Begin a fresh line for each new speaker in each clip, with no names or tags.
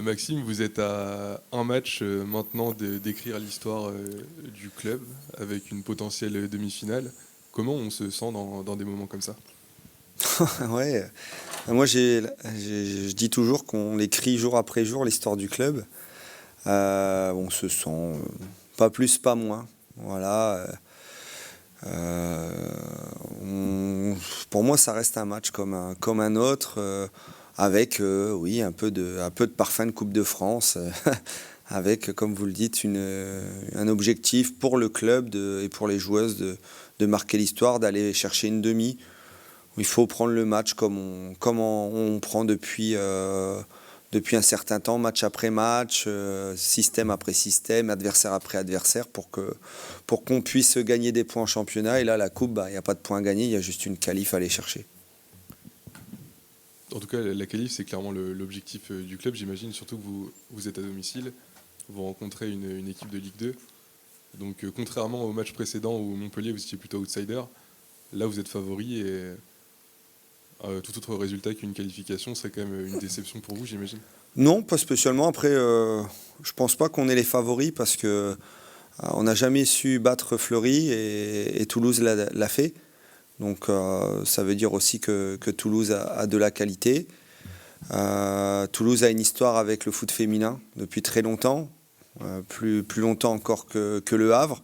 Maxime, vous êtes à un match maintenant d'écrire l'histoire du club avec une potentielle demi-finale. Comment on se sent dans des moments comme ça?
Ouais, moi je dis toujours qu'on l'écrit jour après jour l'histoire du club. On se sent pas plus, pas moins. Voilà. Pour moi, ça reste un match comme un autre, avec oui un peu de parfum de Coupe de France, avec, comme vous le dites, un objectif pour le club et pour les joueuses de marquer l'histoire, d'aller chercher une demi. Il faut prendre le match comme on prend depuis un certain temps, match après match, système après système, adversaire après adversaire, pour qu'on puisse gagner des points en championnat. Et là, la coupe, il n'y a pas de points à gagner, il y a juste une qualif à aller chercher.
En tout cas, la qualif, c'est clairement l'objectif du club, j'imagine, surtout que vous êtes à domicile, vous rencontrez une équipe de Ligue 2. Donc, contrairement au match précédent où Montpellier, vous étiez plutôt outsider, là, vous êtes favori et tout autre résultat qu'une qualification serait quand même une déception pour vous, j'imagine.
Non, pas spécialement. Après, je pense pas qu'on est les favoris parce que on n'a jamais su battre Fleury et Toulouse l'a fait. Donc ça veut dire aussi que Toulouse a de la qualité. Toulouse a une histoire avec le foot féminin depuis très longtemps, plus longtemps encore que Le Havre.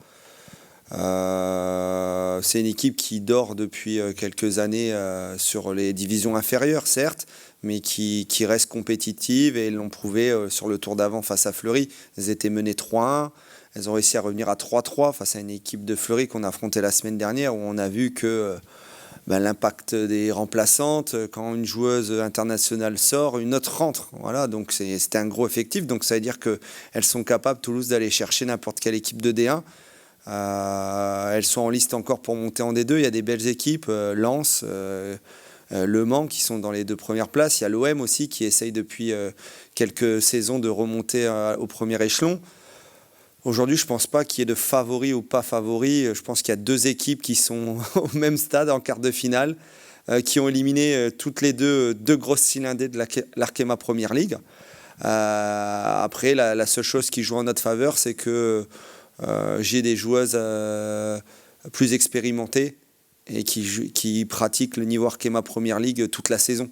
C'est une équipe qui dort depuis quelques années sur les divisions inférieures, certes, mais qui reste compétitive et ils l'ont prouvé sur le tour d'avant face à Fleury. Elles étaient menées 3-1. Elles ont réussi à revenir à 3-3 face à une équipe de Fleury qu'on a affrontée la semaine dernière où on a vu que l'impact des remplaçantes, quand une joueuse internationale sort, une autre rentre. Voilà, donc c'était un gros effectif. Donc ça veut dire qu'elles sont capables, Toulouse, d'aller chercher n'importe quelle équipe de D1. Elles sont en liste encore pour monter en D2. Il y a des belles équipes, Lens, Le Mans qui sont dans les 2 premières places. Il y a l'OM aussi qui essaye depuis quelques saisons de remonter au premier échelon. Aujourd'hui, je ne pense pas qu'il y ait de favoris ou pas favoris. Je pense qu'il y a 2 équipes qui sont au même stade en quart de finale, qui ont éliminé toutes les deux grosses cylindrées de l'Arkema Premier League. Après, la seule chose qui joue en notre faveur, c'est que j'ai des joueuses plus expérimentées et qui pratiquent le niveau Arkema Premier League toute la saison.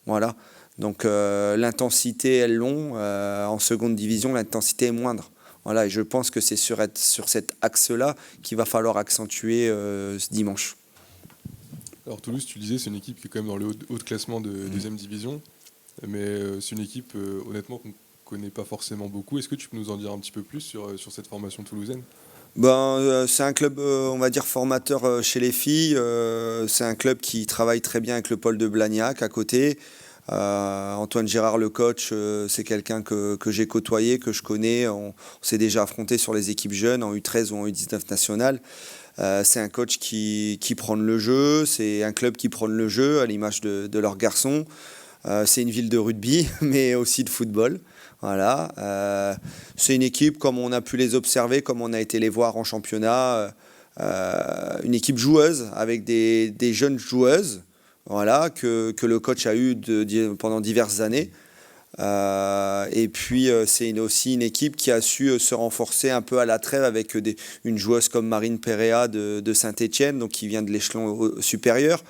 Voilà. Donc l'intensité, elles l'ont. En seconde division, l'intensité est moindre. Voilà, et je pense que c'est sur cet axe-là qu'il va falloir accentuer ce dimanche.
Alors Toulouse, tu le disais, c'est une équipe qui est quand même dans le haut de classement de deuxième division, mais c'est une équipe honnêtement qu'on connaît pas forcément beaucoup. Est-ce que tu peux nous en dire un petit peu plus sur cette formation toulousaine?
C'est un club, on va dire, formateur chez les filles. C'est un club qui travaille très bien avec le pôle de Blagnac à côté. Antoine Gérard, le coach, c'est quelqu'un que j'ai côtoyé, que je connais. On s'est déjà affronté sur les équipes jeunes en U13 ou en U19 nationale. C'est un coach qui prend le jeu, c'est un club qui prend le jeu à l'image de leurs garçons. C'est une ville de rugby, mais aussi de football. Voilà. C'est une équipe, comme on a pu les observer, comme on a été les voir en championnat, une équipe joueuse avec des jeunes joueuses, voilà, que le coach a eu pendant diverses années. Et puis c'est aussi une équipe qui a su se renforcer un peu à la trêve avec une joueuse comme Marine Perea de Saint-Étienne, donc qui vient de l'échelon supérieur.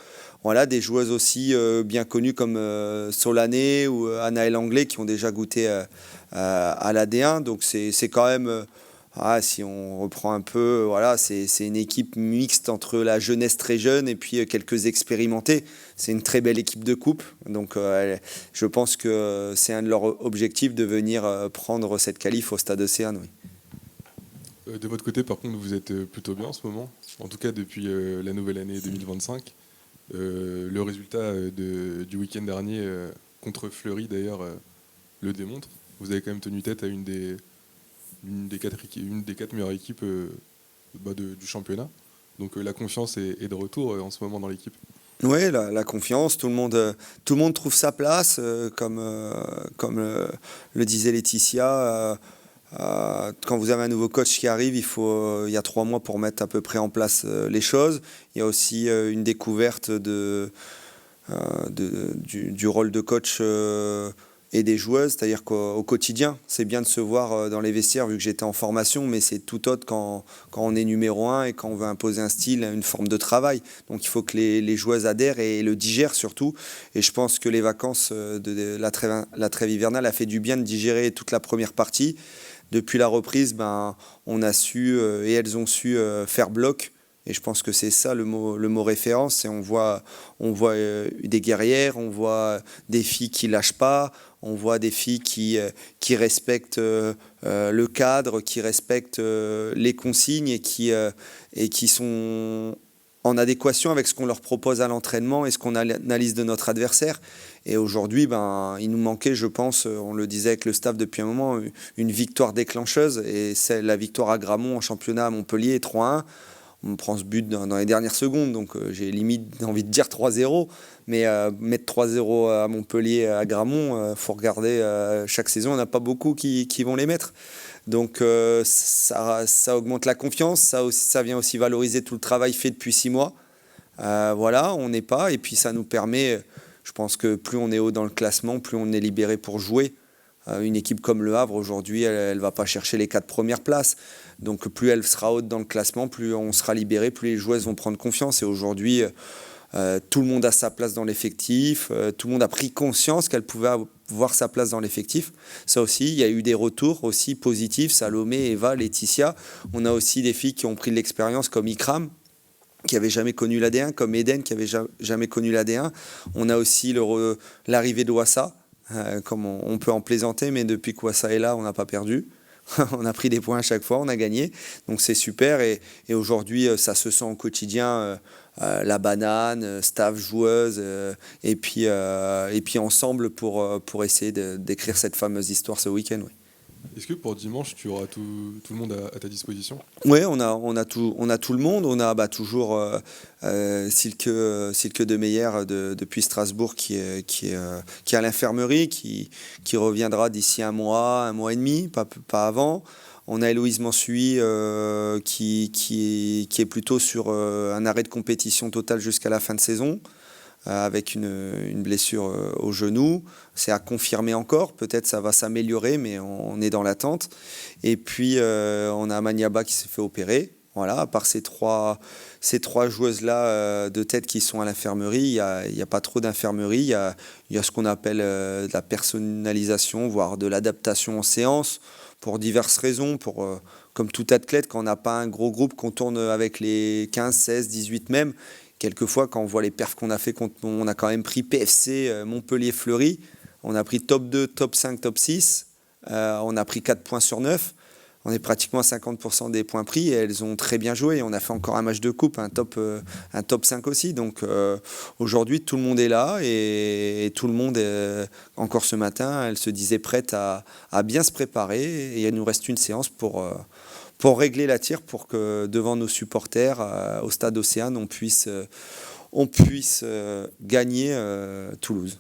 Voilà, des joueuses aussi bien connues comme Solané ou Anaëlle Anglais qui ont déjà goûté à la D1. Donc c'est quand même, si on reprend un peu, voilà, c'est une équipe mixte entre la jeunesse très jeune et puis quelques expérimentés. C'est une très belle équipe de coupe. Donc je pense que c'est un de leurs objectifs de venir prendre cette qualif au Stade Océane. Oui.
De votre côté, par contre, vous êtes plutôt bien en ce moment, en tout cas depuis la nouvelle année 2025. Le résultat du week-end dernier contre Fleury, d'ailleurs, le démontre. Vous avez quand même tenu tête à une des 4 meilleures équipes du championnat. Donc la confiance est de retour en ce moment dans l'équipe.
Oui, la confiance, tout le monde trouve sa place, comme le disait Laetitia. Quand vous avez un nouveau coach qui arrive, il y a 3 mois pour mettre à peu près en place les choses. Il y a aussi une découverte du rôle de coach et des joueuses, c'est-à-dire qu'au quotidien, c'est bien de se voir dans les vestiaires vu que j'étais en formation, mais c'est tout autre quand on est numéro 1 et quand on veut imposer un style, une forme de travail. Donc il faut que les joueuses adhèrent et le digèrent surtout. Et je pense que les vacances de la trêve hivernale a fait du bien de digérer toute la première partie. Depuis la reprise, on a su et elles ont su faire bloc. Et je pense que c'est ça le mot référence. Et on voit des guerrières, on voit des filles qui lâchent pas, on voit des filles qui respectent le cadre, qui respectent les consignes et qui sont en adéquation avec ce qu'on leur propose à l'entraînement et ce qu'on analyse de notre adversaire. Et aujourd'hui, il nous manquait, je pense, on le disait avec le staff depuis un moment, une victoire déclencheuse. Et c'est la victoire à Gramont en championnat à Montpellier, 3-1. On prend ce but dans les dernières secondes, donc j'ai limite envie de dire 3-0. Mais mettre 3-0 à Montpellier, à Gramont, faut regarder chaque saison, on n'a pas beaucoup qui vont les mettre. Donc ça augmente la confiance, ça vient aussi valoriser tout le travail fait depuis 6 mois. Voilà, on n'est pas, et puis ça nous permet, je pense que plus on est haut dans le classement, plus on est libéré pour jouer. Une équipe comme Le Havre, aujourd'hui, elle ne va pas chercher les 4 premières places. Donc plus elle sera haute dans le classement, plus on sera libéré, plus les joueuses vont prendre confiance. Et aujourd'hui, tout le monde a sa place dans l'effectif, tout le monde a pris conscience qu'elle pouvait avoir sa place dans l'effectif. Ça aussi, il y a eu des retours aussi positifs, Salomé, Eva, Laetitia. On a aussi des filles qui ont pris de l'expérience comme Ikram, qui n'avait jamais connu l'AD1, comme Eden, qui n'avait jamais connu l'AD1. On a aussi l'arrivée de Wassa, comme on peut en plaisanter, mais depuis que Wassa est là, on n'a pas perdu. On a pris des points à chaque fois, on a gagné. Donc c'est super. Et aujourd'hui, ça se sent au quotidien. La banane, staff, joueuse, et puis ensemble pour essayer d'écrire cette fameuse histoire ce week-end. Oui.
Est-ce que pour dimanche, tu auras tout le monde à ta disposition?
Oui, on a tout le monde. On a toujours Silke de Meyer depuis Strasbourg qui est à l'infirmerie, qui reviendra d'ici un mois et demi, pas avant. On a Héloïse Mansuy qui est plutôt sur un arrêt de compétition totale jusqu'à la fin de saison, avec une blessure au genou. C'est à confirmer encore, peut-être ça va s'améliorer, mais on est dans l'attente. Et puis on a Maniaba qui s'est fait opérer. Voilà, à part ces trois joueuses-là de tête qui sont à l'infirmerie, il n'y a pas trop d'infirmerie. Il y a ce qu'on appelle de la personnalisation, voire de l'adaptation en séance, pour diverses raisons. Comme tout athlète, quand on n'a pas un gros groupe, qu'on tourne avec les 15, 16, 18 même, quelquefois, quand on voit les perfs qu'on a fait, on a quand même pris PFC Montpellier-Fleury, on a pris top 2, top 5, top 6, on a pris 4 points sur 9, on est pratiquement à 50% des points pris et elles ont très bien joué. On a fait encore un match de coupe, un top 5 aussi. Donc aujourd'hui, tout le monde est là et tout le monde, encore ce matin, elle se disait prête à bien se préparer. Et il nous reste une séance pour régler la tire, pour que devant nos supporters au stade Océane, on puisse gagner Toulouse.